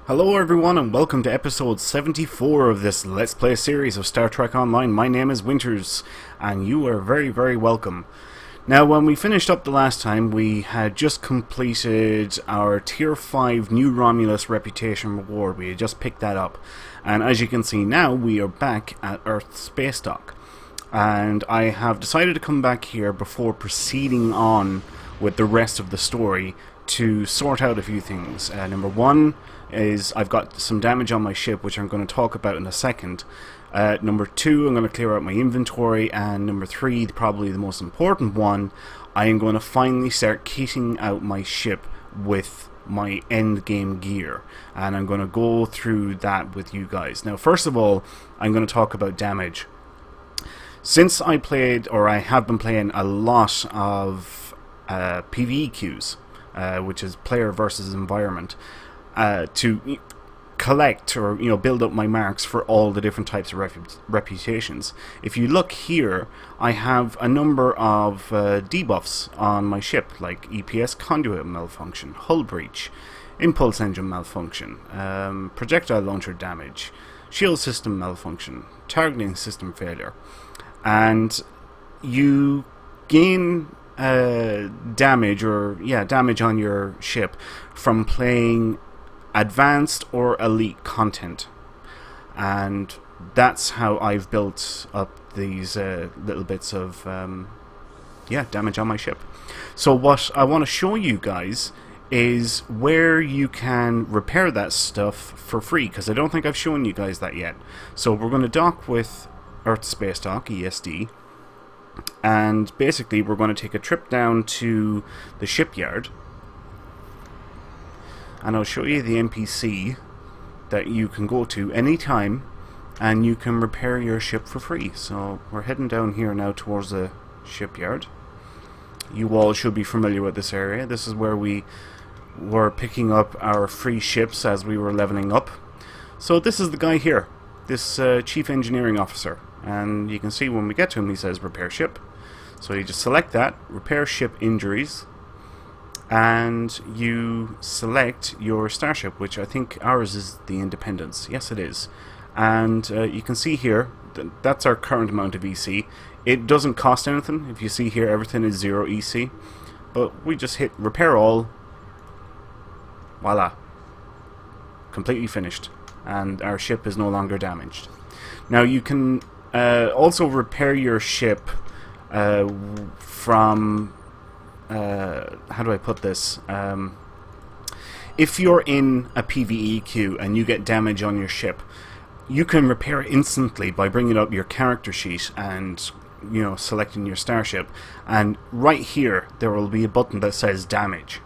Hello everyone and welcome to episode 74 of this Let's Play series of Star Trek Online. My name is Winters and you are very welcome. Now when we finished up the last time we had just completed our Tier 5 New Romulus Reputation Reward. We had just picked that up and as you can see now we are back at Earth Space Dock. And I have decided to come back here before proceeding on with the rest of the story to sort out a few things. Number one is I've got some damage on my ship, which I'm going to talk about in a second. Number two, I'm going to clear out my inventory. And number three, probably the most important one, I am going to finally start kitting out my ship with my endgame gear. And I'm going to go through that with you guys. Now, first of all, I'm going to talk about damage. Since I played, or I have been playing a lot of PvE queues, which is player versus environment, to collect or build up my marks for all the different types of reputations. If you look here, I have a number of debuffs on my ship, like EPS conduit malfunction, hull breach, impulse engine malfunction, projectile launcher damage, shield system malfunction, targeting system failure, and you gain damage on your ship from playing advanced or elite content, and that's how I've built up these little bits of damage on my ship. So what I want to show you guys is where you can repair that stuff for free, because I don't think I've shown you guys that yet. So we're going to dock with Earth Space Dock, ESD, and basically we're going to take a trip down to the shipyard, and I'll show you the NPC that you can go to anytime and you can repair your ship for free. So we're heading down here now towards the shipyard. You all should be familiar with this area. This is where we were picking up our free ships as we were leveling up. So this is the guy here, this Chief Engineering Officer, and you can see when we get to him he says repair ship. So you just select that, repair ship injuries, and you select your Starship, which I think ours is the Independence. Yes, it is. And you can see here that's our current amount of EC. It doesn't cost anything. If you see here, everything is 0 EC, but we just hit repair all. Voila, completely finished, and our ship is no longer damaged. Now you can also repair your ship from how do I put this? If you're in a PvE queue and you get damage on your ship, you can repair it instantly by bringing up your character sheet and selecting your Starship, and right here there will be a button that says damage,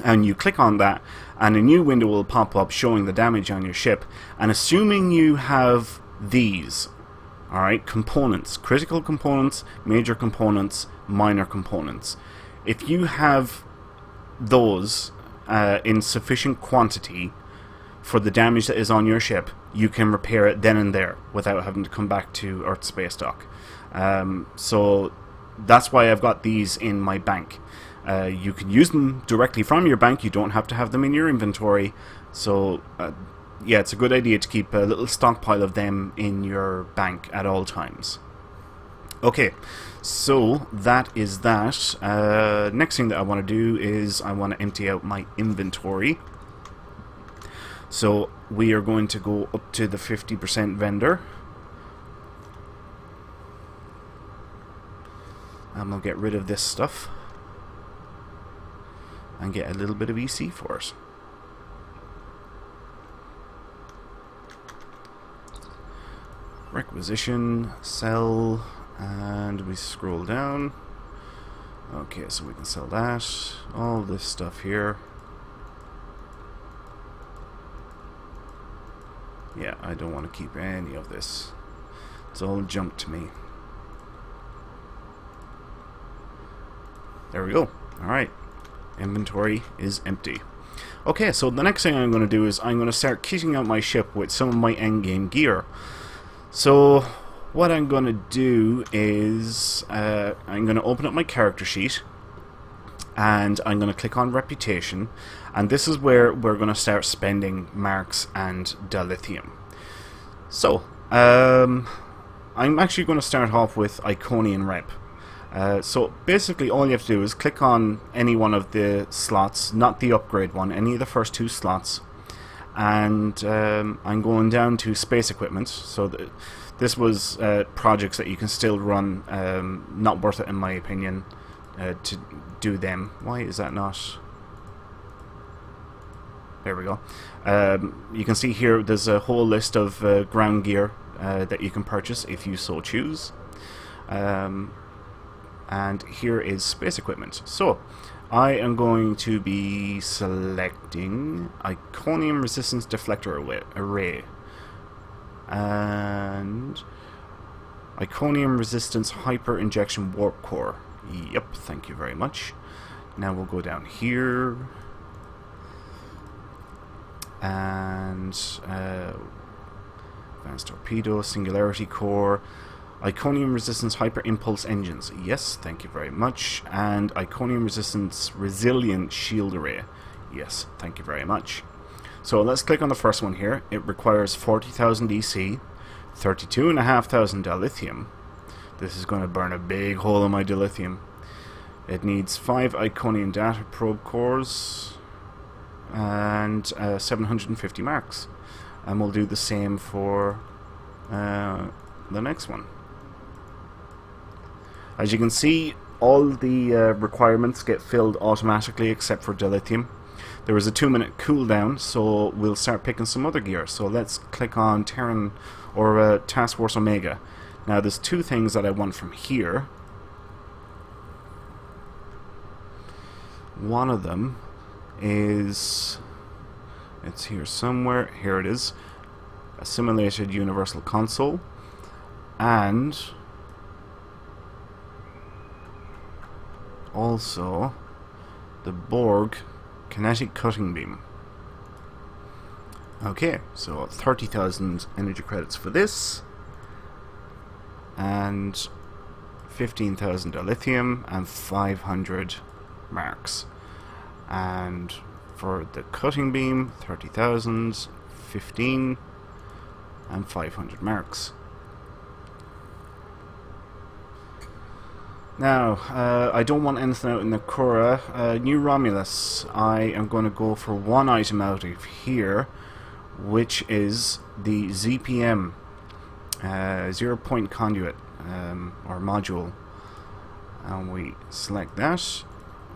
and you click on that and a new window will pop up showing the damage on your ship. And assuming you have these, alright, components, critical components, major components, minor components, if you have those in sufficient quantity for the damage that is on your ship, you can repair it then and there without having to come back to Earth Space Dock. So that's why I've got these in my bank. You can use them directly from your bank. You don't have to have them in your inventory. So yeah, it's a good idea to keep a little stockpile of them in your bank at all times. Okay, so that is that. Next thing that I want to do is I want to empty out my inventory. So we are going to go up to the 50% vendor. And we'll get rid of this stuff and get a little bit of EC for it. Requisition, sell, and we scroll down. Okay, so we can sell that, all this stuff here. Yeah, I don't want to keep any of this. It's all junk to me. There we go. Alright. Inventory is empty. Okay, so the next thing I'm going to do is I'm going to start kitting out my ship with some of my endgame gear. So what I'm going to do is I'm going to open up my character sheet and I'm going to click on Reputation, And this is where we're going to start spending marks and dilithium. So, I'm actually going to start off with Iconian rep. So basically all you have to do is click on any one of the slots, not the upgrade one, any of the first two slots, and I'm going down to space equipment. So this was projects that you can still run, not worth it in my opinion to do them. Why is that not? There we go. You can see here there's a whole list of ground gear that you can purchase if you so choose. And here is space equipment. So I am going to be selecting Iconium resistance deflector array and Iconium resistance hyper injection warp core. Yep, thank you very much. Now we'll go down here and advanced torpedo, singularity core, Iconium resistance hyper impulse engines. Yes, thank you very much. And Iconium resistance resilient shield array. Yes, thank you very much. So let's click on the first one here. It requires 40,000 EC, 32,500 dilithium. This is going to burn a big hole in my dilithium. It needs 5 Iconium data probe cores and 750 marks. And we'll do the same for the next one. As you can see, all the requirements get filled automatically except for dilithium. There was a 2-minute cooldown, so we'll start picking some other gear. So let's click on Terran or Task Force Omega. Now there's two things that I want from here. One of them is, it's here somewhere, here it is, a simulated universal console, and also the Borg kinetic cutting beam. Okay, so 30,000 energy credits for this, and 15,000 dilithium, and 500 marks. And for the cutting beam, 30,000, 15, and 500 marks. Now, I don't want anything out in the Cora. New Romulus, I am going to go for one item out of here, which is the ZPM, 0-point conduit, or module. And we select that,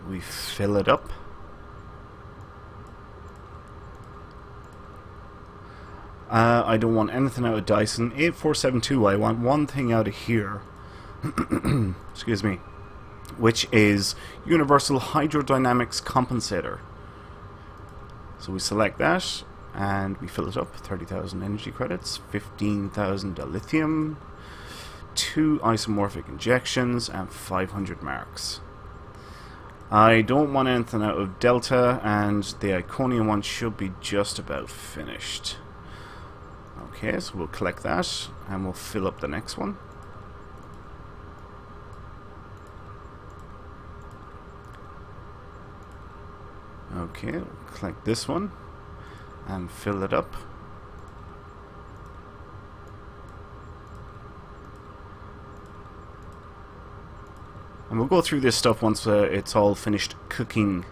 we fill it up. I don't want anything out of Dyson. 8472, I want one thing out of here. Excuse me, which is Universal Hydrodynamics Compensator. So we select that and we fill it up. 30,000 energy credits, 15,000 dilithium, 2 isomorphic injections, and 500 marks. I don't want anything out of Delta, and the Iconian one should be just about finished. Okay, so we'll collect that and we'll fill up the next one. Okay, we'll collect this one and fill it up. And we'll go through this stuff once it's all finished cooking.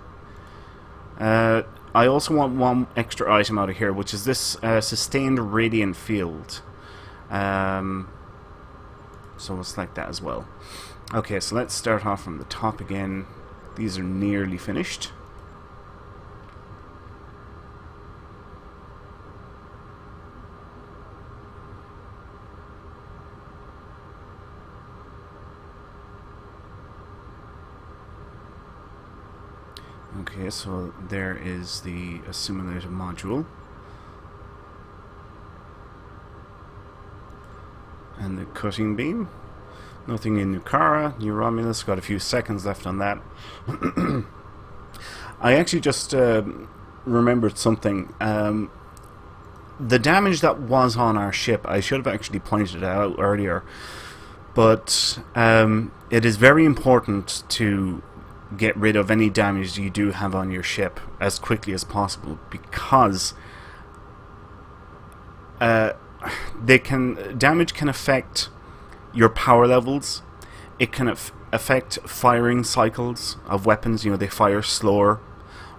I also want one extra item out of here, which is this sustained radiant field. So we'll select that as well. Okay, so let's start off from the top again. These are nearly finished. Okay, so there is the assimilated module. And the cutting beam. Nothing in Nukara. New Romulus, got a few seconds left on that. I actually just remembered something. The damage that was on our ship, I should have actually pointed it out earlier. But it is very important to get rid of any damage you do have on your ship as quickly as possible, because damage can affect your power levels. It can affect firing cycles of weapons. You know, they fire slower,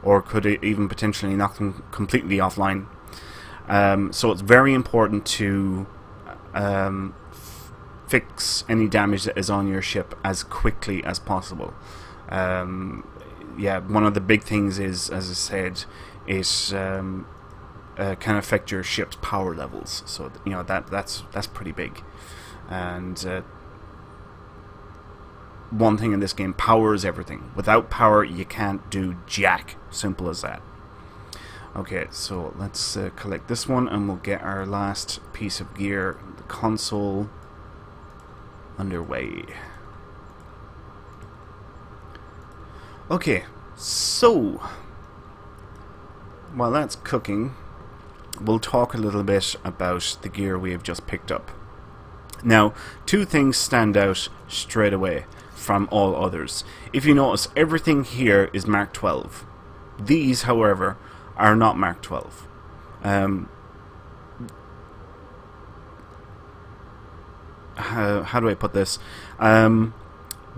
or could even potentially knock them completely offline. So it's very important to fix any damage that is on your ship as quickly as possible. Yeah, one of the big things is, as I said, it can affect your ship's power levels. So you know that's pretty big. And one thing in this game, power is everything. Without power, you can't do jack. Simple as that. Okay, so let's collect this one, and we'll get our last piece of gear, the console, underway. Okay, so while that's cooking, we'll talk a little bit about the gear we have just picked up. Now, two things stand out straight away from all others. If you notice, everything here is Mark 12. These, however, are not Mark 12. How do I put this?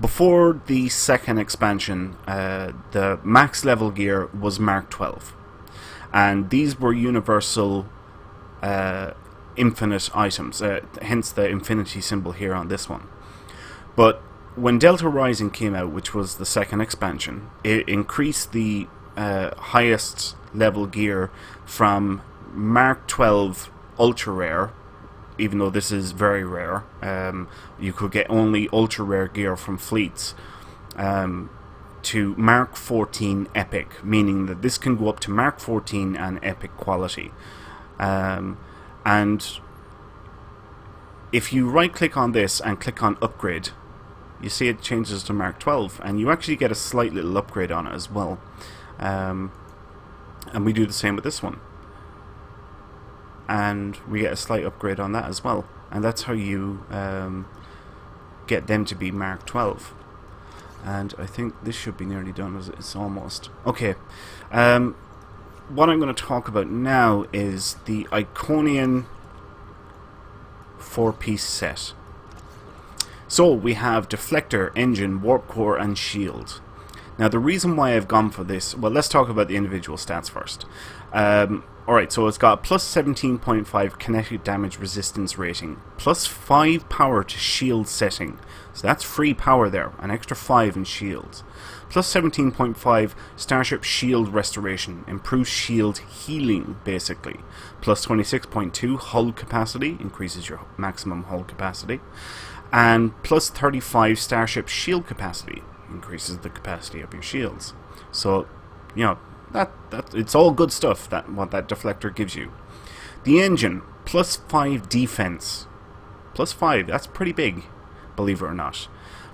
Before the second expansion, the max level gear was Mark 12. And these were universal infinite items, hence the infinity symbol here on this one. But when Delta Rising came out, which was the second expansion, it increased the highest level gear from Mark 12 Ultra Rare, even though this is very rare. You could get only ultra rare gear from fleets, to Mark 14 Epic, meaning that this can go up to Mark 14 and Epic quality. And if you right click on this and click on upgrade, you see it changes to Mark 12, and you actually get a slight little upgrade on it as well. And we do the same with this one, and we get a slight upgrade on that as well. And that's how you get them to be Mark 12. And I think this should be nearly done. It's almost okay. What I'm going to talk about now is the Iconian 4-piece set. So we have deflector, engine, warp core, and shield. Now the reason why I've gone for this, well, let's talk about the individual stats first. Alright, so it's got a plus 17.5 kinetic damage resistance rating, plus 5 power to shield setting. So that's free power there, an extra 5 in shields. Plus 17.5 Starship shield restoration, improves shield healing basically. Plus 26.2 hull capacity, increases your maximum hull capacity. And plus 35 Starship shield capacity, increases the capacity of your shields. So, you know, that it's all good stuff, that what that deflector gives you. The engine, plus 5 defense. Plus 5, that's pretty big, believe it or not.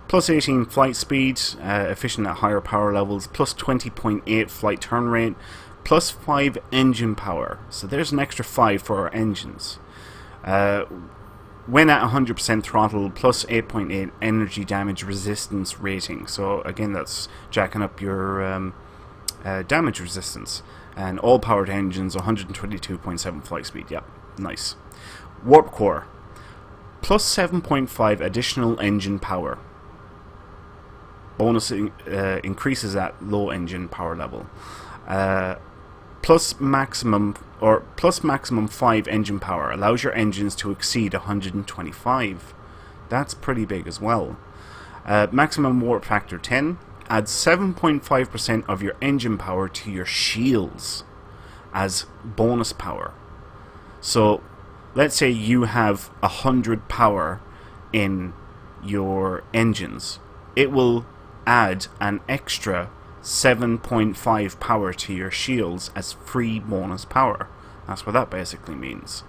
Plus 18 flight speed, efficient at higher power levels. Plus 20.8 flight turn rate. Plus 5 engine power. So there's an extra 5 for our engines. When at 100% throttle, plus 8.8 energy damage resistance rating. So again, that's jacking up your damage resistance. And all powered engines, 122.7 flight speed. Yep, nice. Warp core, plus 7.5 additional engine power. Bonus increases at low engine power level. Plus maximum 5 engine power allows your engines to exceed 125. That's pretty big as well. Maximum warp factor 10 adds 7.5% of your engine power to your shields as bonus power. So let's say you have 100 power in your engines, it will add an extra 7.5 power to your shields as free bonus power. That's what that basically means.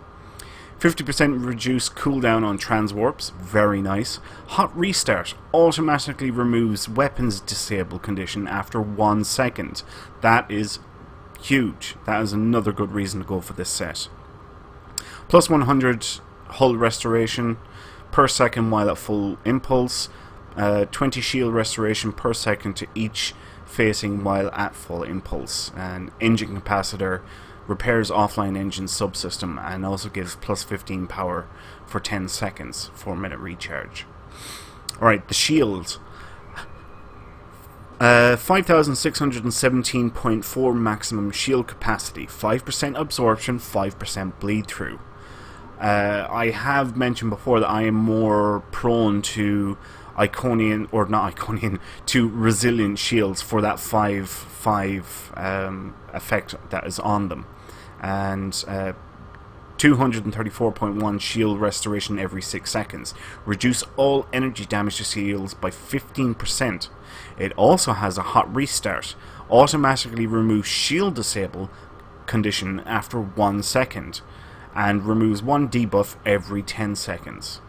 50% reduced cooldown on transwarps, very nice. Hot restart automatically removes weapons disable condition after 1 second. That is huge. That is another good reason to go for this set. Plus 100 hull restoration per second while at full impulse. 20 shield restoration per second to each facing while at full impulse. And engine capacitor repairs offline engine subsystem and also gives plus 15 power for 10 seconds, 4-minute recharge. Alright, the shield. 5617.4 maximum shield capacity, 5% absorption, 5% bleed through. I have mentioned before that I am more prone to to resilient shields for that 5/5 effect that is on them. And 234.1 shield restoration every 6 seconds. Reduce all energy damage to shields by 15%. It also has a hot restart. Automatically removes shield disable condition after 1 second. And removes 1 debuff every 10 seconds.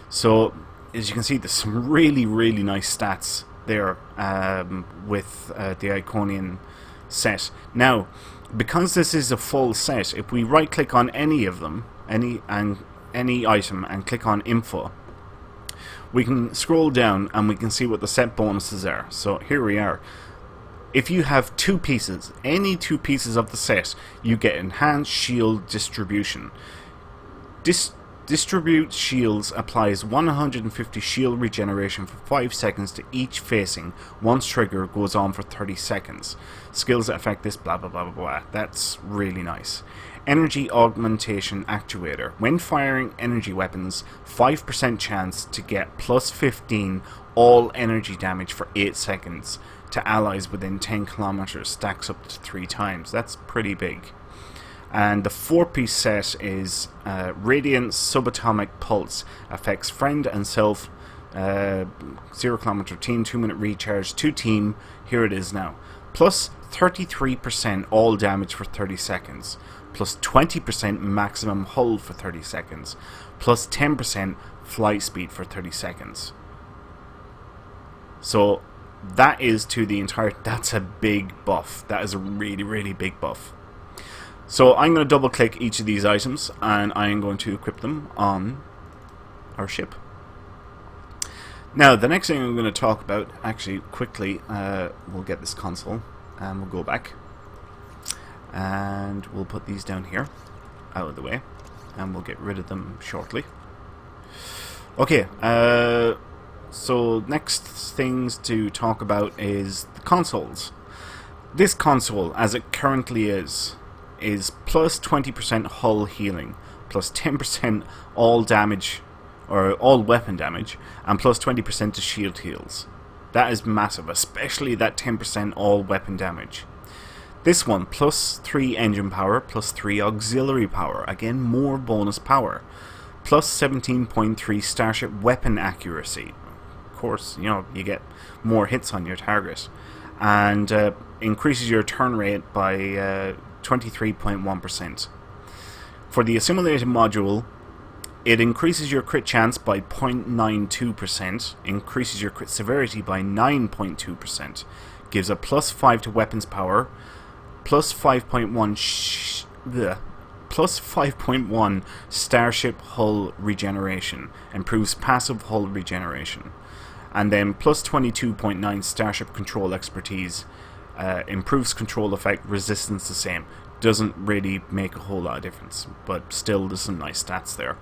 So, as you can see, there's some really, really nice stats there with the Iconian set. Now, because this is a full set, if we right click on any of them, any item, and click on info, we can scroll down and we can see what the set bonuses are. So here we are. If you have 2 pieces, any 2 pieces of the set, you get enhanced shield distribution. Distribute shields applies 150 shield regeneration for 5 seconds to each facing. Once trigger goes on for 30 seconds. Skills that affect this blah blah blah blah blah. That's really nice. Energy augmentation actuator. When firing energy weapons, 5% chance to get plus 15 all energy damage for 8 seconds to allies within 10 kilometers. Stacks up to 3 times. That's pretty big. And the 4-piece set is Radiant Subatomic Pulse. Affects friend and self. 0 kilometer team, 2-minute recharge to team. Here it is now. Plus 33% all damage for 30 seconds. Plus 20% maximum hull for 30 seconds. Plus 10% flight speed for 30 seconds. So that is to the entire... That's a big buff. That is a really, really big buff. So I'm going to double click each of these items and I'm going to equip them on our ship. Now the next thing I'm going to talk about, actually quickly, we'll get this console and we'll go back and we'll put these down here out of the way and we'll get rid of them shortly. Okay, so next things to talk about is the consoles. This console, as it currently is plus 20% hull healing, plus 10% all damage, or all weapon damage, and plus 20% to shield heals. That is massive, especially that 10% all weapon damage. This one, plus 3 engine power, plus 3 auxiliary power, again more bonus power, plus 17.3 Starship weapon accuracy. Of course, you know, you get more hits on your target, and increases your turn rate by 23.1%. For the assimilated module, it increases your crit chance by 0.92%, increases your crit severity by 9.2%, gives a plus 5 to weapons power, plus 5.1 Starship hull regeneration, improves passive hull regeneration, and then plus 22.9 Starship control expertise. Improves control effect, resistance the same. Doesn't really make a whole lot of difference, but still there's some nice stats there.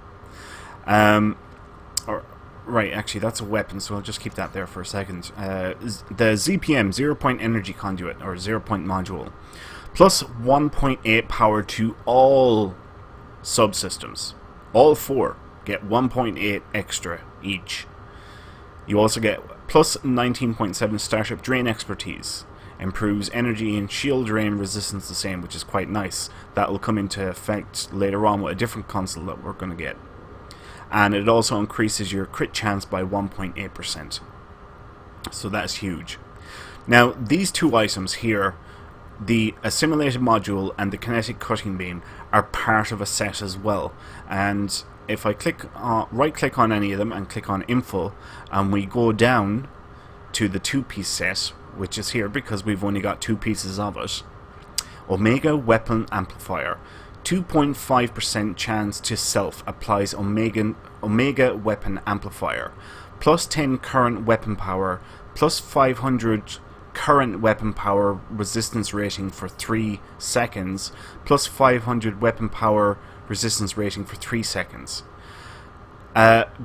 Right, actually that's a weapon, so I'll just keep that there for a second. The ZPM, 0 point energy conduit, or 0 point module. Plus 1.8 power to all subsystems. All 4 get 1.8 extra each. You also get plus 19.7 Starship drain expertise. Improves energy and shield drain resistance the same, which is quite nice. That will come into effect later on with a different console that we're going to get. And it also increases your crit chance by 1.8%. So that's huge. Now, these 2 items here, the assimilated module and the kinetic cutting beam, are part of a set as well. And if I right click on any of them and click on info, and we go down to the 2-piece set, which is here because we've only got 2 pieces of it. Omega Weapon Amplifier. 2.5% chance to self applies Omega Weapon Amplifier. plus 10 current weapon power, plus 500 current weapon power resistance rating for 3 seconds, plus 500 weapon power resistance rating for 3 seconds.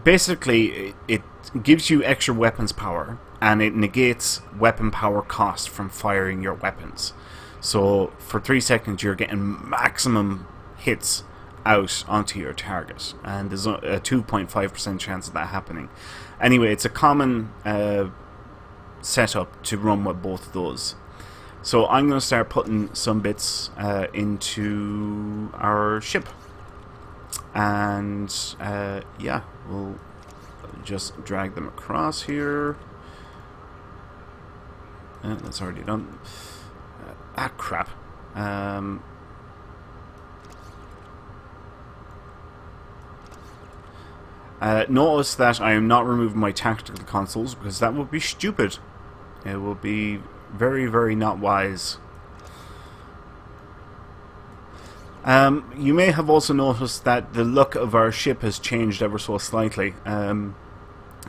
Basically, it gives you extra weapons power, and it negates weapon power cost from firing your weapons. So for 3 seconds you're getting maximum hits out onto your target, and there's a 2.5% chance of that happening. Anyway, it's a common setup to run with both of those. So I'm going to start putting some bits into our ship, and yeah, we'll just drag them across here. That's already done. Crap. Notice that I am not removing my tactical consoles, because that would be stupid. It will be very, very not wise. You may have also noticed that the look of our ship has changed ever so slightly.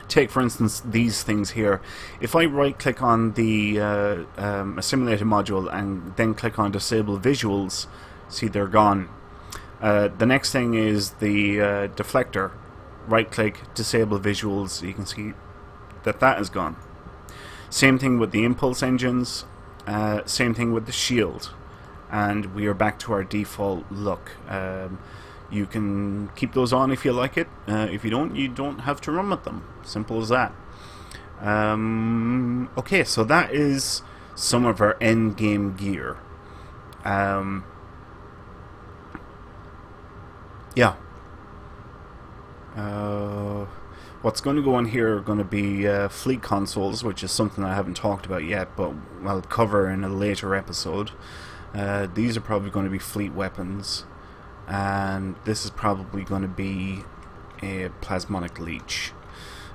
Take, for instance, these things here. If I right-click on the assimilator module and then click on Disable Visuals, see, they're gone. The next thing is the deflector. Right-click, Disable Visuals, you can see that that is gone. Same thing with the impulse engines, same thing with the shield, and we are back to our default look. You can keep those on if you like it. If you don't have to run with them. Simple as that. Okay, so that is some of our endgame gear. Yeah. What's going to go on here are going to be fleet consoles, which is something I haven't talked about yet, but I'll cover in a later episode. These are probably going to be fleet weapons, and this is probably going to be a plasmonic leech.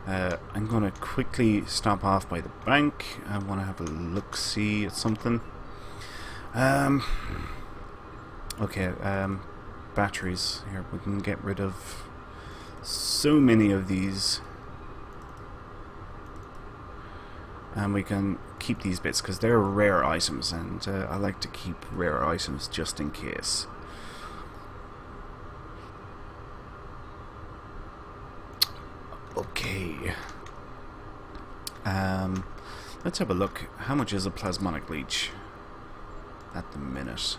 I'm going to quickly stop off by the bank. I want to have a look-see at something. Okay, batteries. Here, we can get rid of so many of these, and we can keep these bits because they're rare items, and I like to keep rare items just in case. Okay, let's have a look. How much is a plasmonic leech at the minute?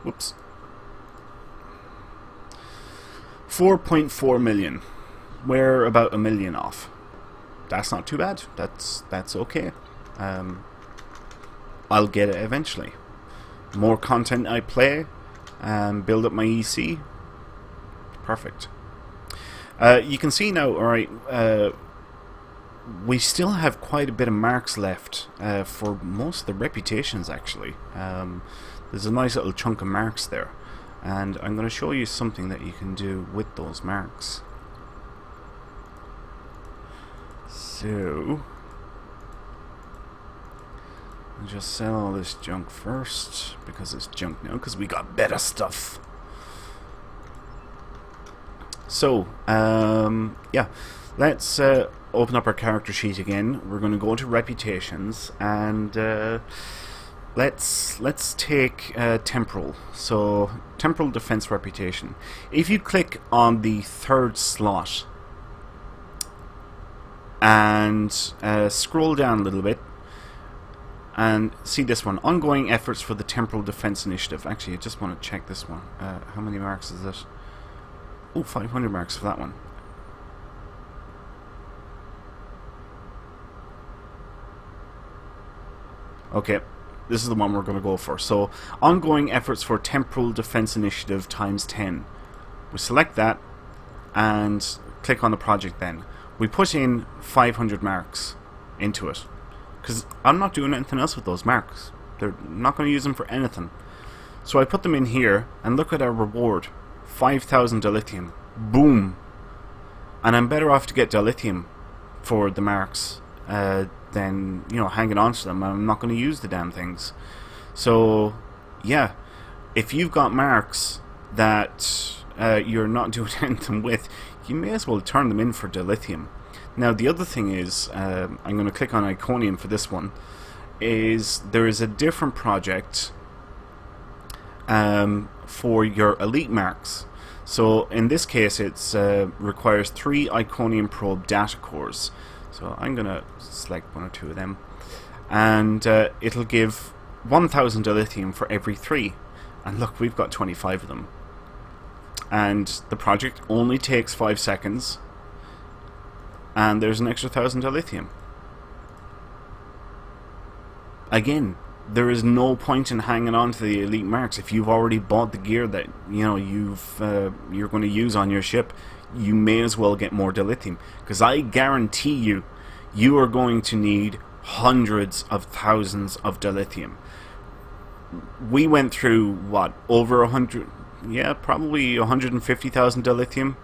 Whoops. 4.4 million. We're about $1 million off. That's not too bad. That's okay. I'll get it eventually. More content I play and build up my EC. Perfect. You can see now, alright, we still have quite a bit of marks left for most of the reputations, actually. There's a nice little chunk of marks there. And I'm going to show you something that you can do with those marks. So, I'll just sell all this junk first, because it's junk now, because we got better stuff. So, yeah, let's open up our character sheet again. We're going to go to reputations, and let's take temporal. So temporal defense reputation. If you click on the third slot and scroll down a little bit and see this one, ongoing efforts for the temporal defense initiative. Actually, I just want to check this one. How many marks is it? Oh, 500 marks for that one. Okay, this is the one we're going to go for. So, ongoing efforts for temporal defense initiative times 10. We select that and click on the project then. We put in 500 marks into it, because I'm not doing anything else with those marks. They're not going to use them for anything. So I put them in here, and look at our reward. 5,000 dilithium. Boom! And I'm better off to get dilithium for the marks than, you know, hanging on to them. I'm not going to use the damn things. So, yeah. If you've got marks that you're not doing anything with, you may as well turn them in for dilithium. Now the other thing is, I'm going to click on Iconian for this one, is there is a different project for your elite marks. So in this case it's requires 3 Iconian probe data cores. So I'm going to select 1 or 2 of them, and it'll give 1000 dilithium for every 3. And look, we've got 25 of them. And the project only takes 5 seconds, and there's an extra 1000 dilithium. Again, there is no point in hanging on to the elite marks. If you've already bought the gear that you're going to use on your ship, you may as well get more dilithium, because I guarantee you are going to need hundreds of thousands of dilithium. We went through what, over 100, yeah, probably 150,000 dilithium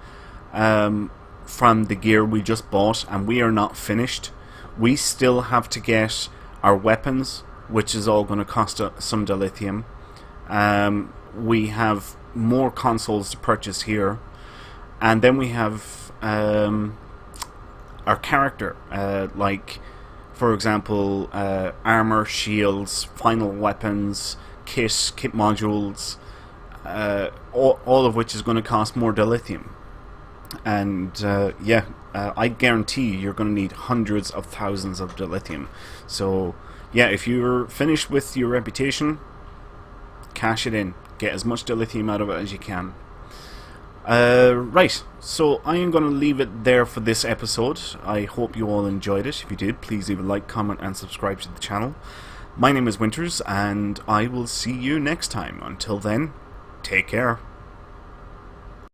from the gear we just bought, and we are not finished. We still have to get our weapons, which is all going to cost some dilithium. We have more consoles to purchase here, and then we have our character, like for example armor, shields, final weapons, kit modules, all of which is going to cost more dilithium. And I guarantee you're going to need hundreds of thousands of dilithium. So yeah, if you're finished with your reputation, cash it in, get as much dilithium out of it as you can. Right, so I am going to leave it there for this episode. I hope you all enjoyed it. If you did, please leave a like, comment and subscribe to the channel. My name is Winters, and I will see you next time. Until then, take care.